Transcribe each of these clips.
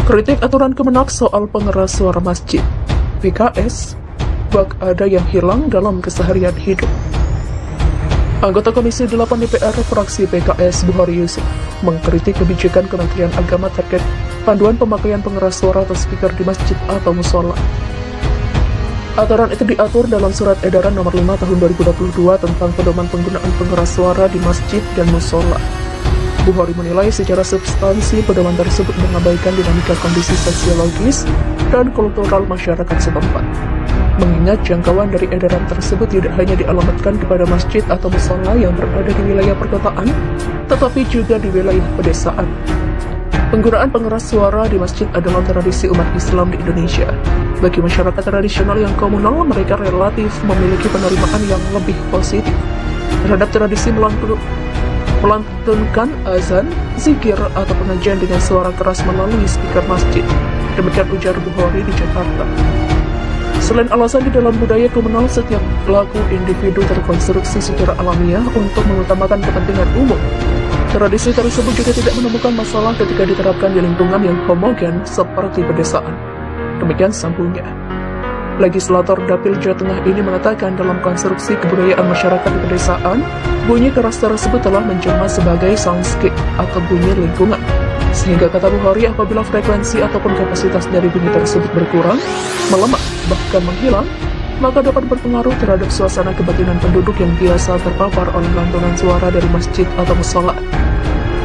Kritik aturan Kemenak soal pengeras suara masjid. PKS, bak ada yang hilang dalam keseharian hidup. Anggota Komisi 8 DPR fraksi PKS Buhori Yusuf mengkritik kebijakan Kementerian Agama terkait panduan pemakaian pengeras suara atau speaker di masjid atau musola. Aturan itu diatur dalam Surat Edaran Nomor 5 Tahun 2022 tentang pedoman penggunaan pengeras suara di masjid dan musola. Buhori menilai secara substansi pedoman tersebut mengabaikan dinamika kondisi sosiologis dan kultural masyarakat setempat. Mengingat jangkauan dari edaran tersebut tidak hanya dialamatkan kepada masjid atau musola yang berada di wilayah perkotaan, tetapi juga di wilayah pedesaan. Penggunaan pengeras suara di masjid adalah tradisi umat Islam di Indonesia. Bagi masyarakat tradisional yang komunal, mereka relatif memiliki penerimaan yang lebih positif terhadap tradisi melantunkan azan, zikir, atau pengajian dengan suara keras melalui speaker masjid. Demikian ujar Buhori di Jakarta. Selain alasan di dalam budaya komunal, setiap pelaku individu terkonstruksi secara alamiah untuk mengutamakan kepentingan umum. Tradisi tersebut juga tidak menemukan masalah ketika diterapkan di lingkungan yang homogen seperti pedesaan. Demikian sambungnya. Legislator Dapil Jawa Tengah ini mengatakan dalam konstruksi kebudayaan masyarakat di pedesaan, bunyi keras tersebut telah menjelma sebagai soundscape atau bunyi lingkungan. Sehingga kata Buhori, apabila frekuensi ataupun kapasitas dari bunyi tersebut berkurang, melemah, bahkan menghilang, maka dapat berpengaruh terhadap suasana kebatinan penduduk yang biasa terpapar oleh lantunan suara dari masjid atau musola.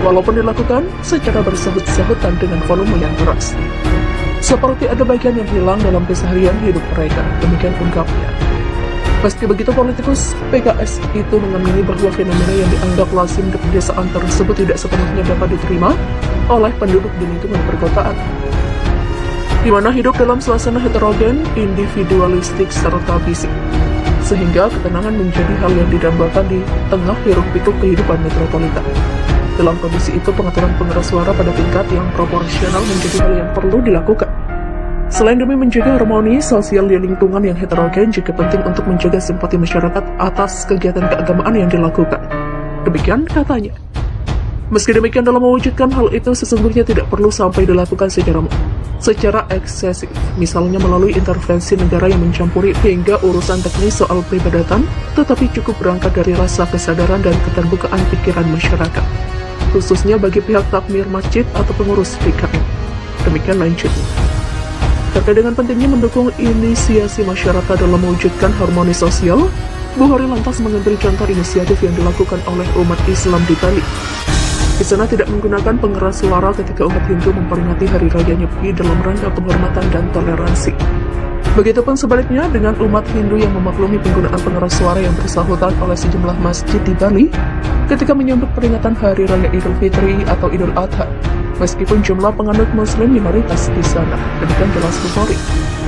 Walaupun dilakukan secara bersahut-sahutan dengan volume yang keras. Seperti ada bagian yang hilang dalam keseharian hidup mereka, demikian ungkapnya. Meski begitu, politikus PKS itu mengamini bahwa fenomena yang dianggap lazim di pedesaan tersebut tidak sepenuhnya dapat diterima oleh penduduk di lingkungan perkotaan, di mana hidup dalam suasana heterogen, individualistik, serta fisik. Sehingga ketenangan menjadi hal yang didambakan di tengah hiruk-pikuk kehidupan metropolitan. Dalam kondisi itu, pengaturan pengeras suara pada tingkat yang proporsional menjadi hal yang perlu dilakukan. Selain demi menjaga harmoni sosial di lingkungan yang heterogen, juga penting untuk menjaga simpati masyarakat atas kegiatan keagamaan yang dilakukan. Demikian katanya. Meski demikian, dalam mewujudkan hal itu sesungguhnya tidak perlu sampai dilakukan secara eksesif, misalnya melalui intervensi negara yang mencampuri hingga urusan teknis soal peribadatan, tetapi cukup berangkat dari rasa kesadaran dan keterbukaan pikiran masyarakat, khususnya bagi pihak takmir masjid atau pengurus PKM. Demikian lanjutnya. Terkait dengan pentingnya mendukung inisiasi masyarakat dalam mewujudkan harmoni sosial, Buhori lantas mengambil contoh inisiatif yang dilakukan oleh umat Islam di Bali. Di sana tidak menggunakan pengeras suara ketika umat Hindu memperingati Hari Raya Nyepi dalam rangka penghormatan dan toleransi. Begitupun sebaliknya dengan umat Hindu yang memaklumi penggunaan pengeras suara yang bersangkutan oleh sejumlah masjid di Bali ketika menyambut peringatan Hari Raya Idul Fitri atau Idul Adha, meskipun jumlah penganut Muslim minoritas di sana. Demikian jelas Buhori.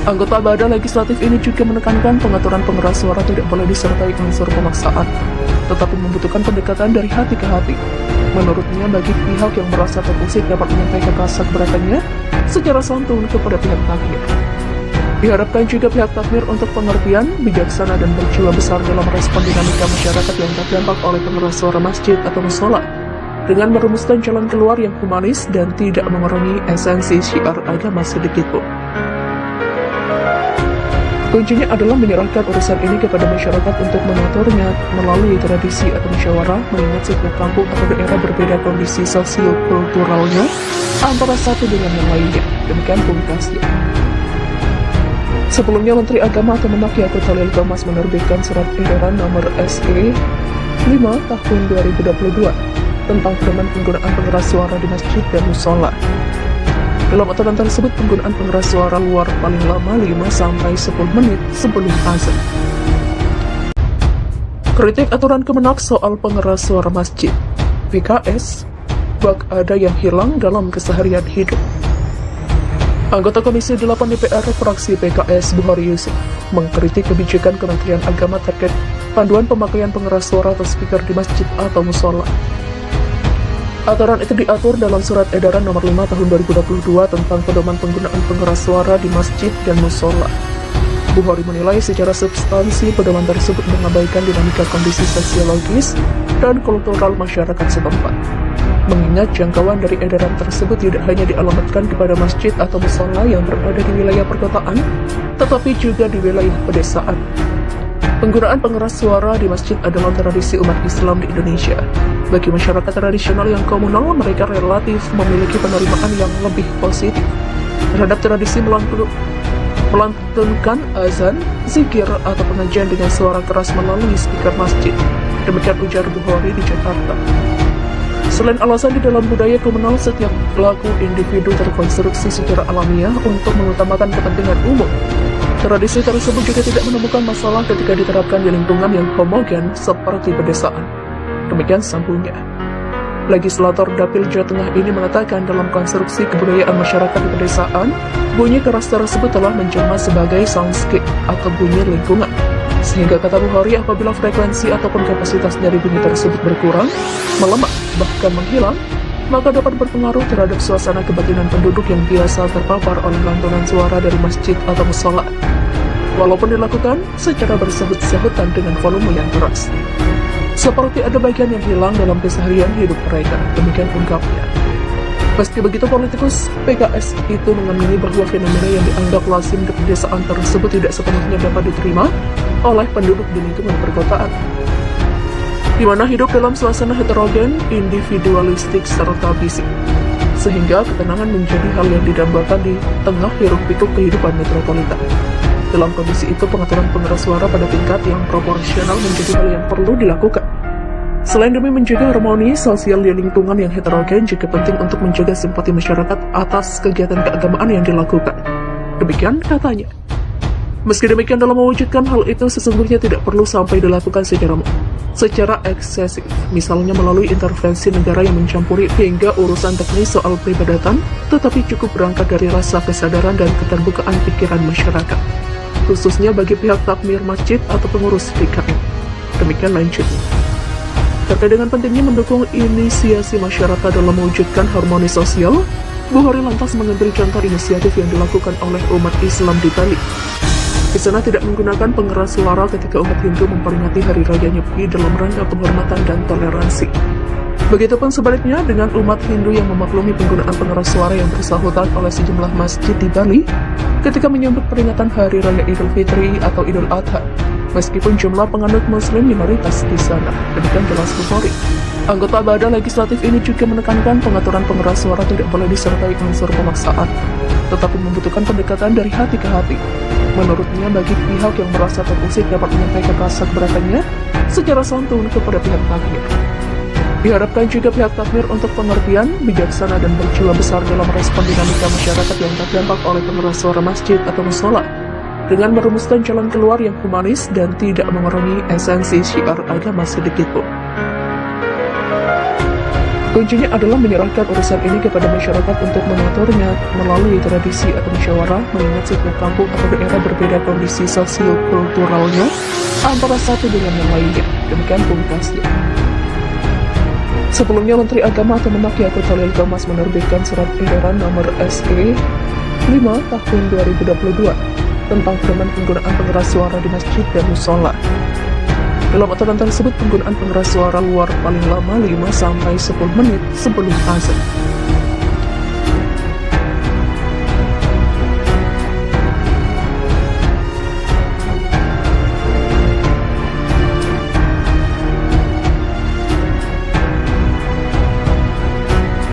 Anggota Badan Legislatif ini juga menekankan pengaturan pengeras suara tidak boleh disertai unsur pemaksaan, tetapi membutuhkan pendekatan dari hati ke hati. Menurutnya, bagi pihak yang merasa terusik dapat menyampaikan rasa keberatannya secara santun kepada pihak takmir. Diharapkan juga pihak takmir untuk pengertian, bijaksana, dan berjiwa besar dalam respon dinamika masyarakat yang terdampak oleh pengeras suara masjid atau musola, dengan merumuskan jalan keluar yang humanis dan tidak mengurangi esensi syiar agama sedikitpun. Kuncinya adalah menyerahkan urusan ini kepada masyarakat untuk mengaturnya melalui tradisi atau musyawarah, mengingat setiap kampung atau daerah berbeda kondisi sosio-kulturalnya antara satu dengan yang lainnya. Demikian pungkasnya. Sebelumnya, Menteri Agama Kemenak Yakut Khalil Qomas menerbitkan Surat Edaran Nomor SE 5 Tahun 2022 tentang pedoman penggunaan pengeras suara di masjid dan musola. Dalam aturan tersebut, penggunaan pengeras suara luar paling lama 5-10 menit sebelum azan. Kritik aturan Kemenak soal pengeras suara masjid. PKS, bak ada yang hilang dalam keseharian hidup. Anggota Komisi 8 DPR fraksi PKS Buhori Yusuf mengkritik kebijakan Kementerian Agama terkait panduan pemakaian pengeras suara atau speaker di masjid atau musola. Aturan itu diatur dalam Surat Edaran Nomor 5 Tahun 2022 tentang pedoman penggunaan pengeras suara di masjid dan musola. Buhori menilai secara substansi pedoman tersebut mengabaikan dinamika kondisi sosiologis dan kultural masyarakat setempat. Mengingat jangkauan dari edaran tersebut tidak hanya dialamatkan kepada masjid atau musala yang berada di wilayah perkotaan, tetapi juga di wilayah pedesaan. Penggunaan pengeras suara di masjid adalah tradisi umat Islam di Indonesia. Bagi masyarakat tradisional yang komunal, mereka relatif memiliki penerimaan yang lebih positif terhadap tradisi melantunkan azan, zikir, atau pengajian dengan suara keras melalui speaker masjid. Demikian ujar Bukhari di Jakarta. Selain alasan di dalam budaya komunal, setiap pelaku individu terkonstruksi secara alamiah untuk mengutamakan kepentingan umum. Tradisi tersebut juga tidak menemukan masalah ketika diterapkan di lingkungan yang homogen seperti pedesaan. Demikian sambungnya. Legislator Dapil Jawa Tengah ini mengatakan dalam konstruksi kebudayaan masyarakat di pedesaan, bunyi keras tersebut telah menjelma sebagai soundscape atau bunyi lingkungan. Sehingga kata Bukhari, apabila frekuensi ataupun kapasitas dari bunyi tersebut berkurang, melemah, bahkan menghilang, maka dapat berpengaruh terhadap suasana kebatinan penduduk yang biasa terpapar oleh lantunan suara dari masjid atau musala, walaupun dilakukan secara bersebut-sebutan dengan volume yang keras. Seperti ada bagian yang hilang dalam keseharian hidup mereka, demikian ungkapnya. Meski begitu, politikus PKS itu mengamini bahwa fenomena yang dianggap lazim di pedesaan tersebut tidak sepenuhnya dapat diterima oleh penduduk di lingkungan perkotaan, di mana hidup dalam suasana heterogen, individualistik, serta bisik, sehingga ketenangan menjadi hal yang didambakan di tengah hiruk-pikuk kehidupan metropolitan. Dalam kondisi itu, pengaturan pengeras suara pada tingkat yang proporsional menjadi hal yang perlu dilakukan. Selain demi menjaga harmoni sosial di lingkungan yang heterogen, juga penting untuk menjaga simpati masyarakat atas kegiatan keagamaan yang dilakukan. Demikian katanya. Meski demikian, dalam mewujudkan hal itu sesungguhnya tidak perlu sampai dilakukan secara eksesif, misalnya melalui intervensi negara yang mencampuri hingga urusan teknis soal peribadatan, tetapi cukup berangkat dari rasa kesadaran dan keterbukaan pikiran masyarakat, khususnya bagi pihak takmir masjid atau pengurus PKM. Demikian lanjutnya. Terkait dengan pentingnya mendukung inisiasi masyarakat dalam mewujudkan harmoni sosial, Bukhari lantas mengambil contoh inisiatif yang dilakukan oleh umat Islam di Bali. Di sana tidak menggunakan pengeras suara ketika umat Hindu memperingati Hari Raya Nyepi dalam rangka penghormatan dan toleransi. Begitupun sebaliknya dengan umat Hindu yang memaklumi penggunaan pengeras suara yang bersahutan oleh sejumlah masjid di Bali ketika menyambut peringatan Hari Raya Idul Fitri atau Idul Adha, meskipun jumlah penganut Muslim minoritas di sana. Demikian jelas Bukhari. Anggota Badan Legislatif ini juga menekankan pengaturan pengeras suara tidak boleh disertai unsur pemaksaan, tetapi membutuhkan pendekatan dari hati ke hati. Menurutnya, bagi pihak yang merasa terusik dapat menyampaikan rasa keberatannya secara santun kepada pihak takmir. Diharapkan juga pihak takmir untuk pengertian, bijaksana, dan berjiwa besar dalam respon dinamika masyarakat yang terdampak oleh pengeras suara masjid atau musola, dengan merumuskan jalan keluar yang humanis dan tidak mengurangi esensi syiar agama sedikitpun. Kuncinya adalah menyerahkan urusan ini kepada masyarakat untuk mengaturnya melalui tradisi atau musyawarah, mengingat setiap kampung atau daerah berbeda kondisi sosio-kulturalnya antara satu dengan yang lainnya. Demikian pungkasnya. Sebelumnya, Menteri Agama atau Menak Yakut Khalil Qomas menerbitkan surat edaran nomor SE 5 tahun 2022 tentang pedoman penggunaan pengeras suara di masjid dan musola. Dalam aturan tersebut, penggunaan pengeras suara luar paling lama 5-10 menit sebelum azan.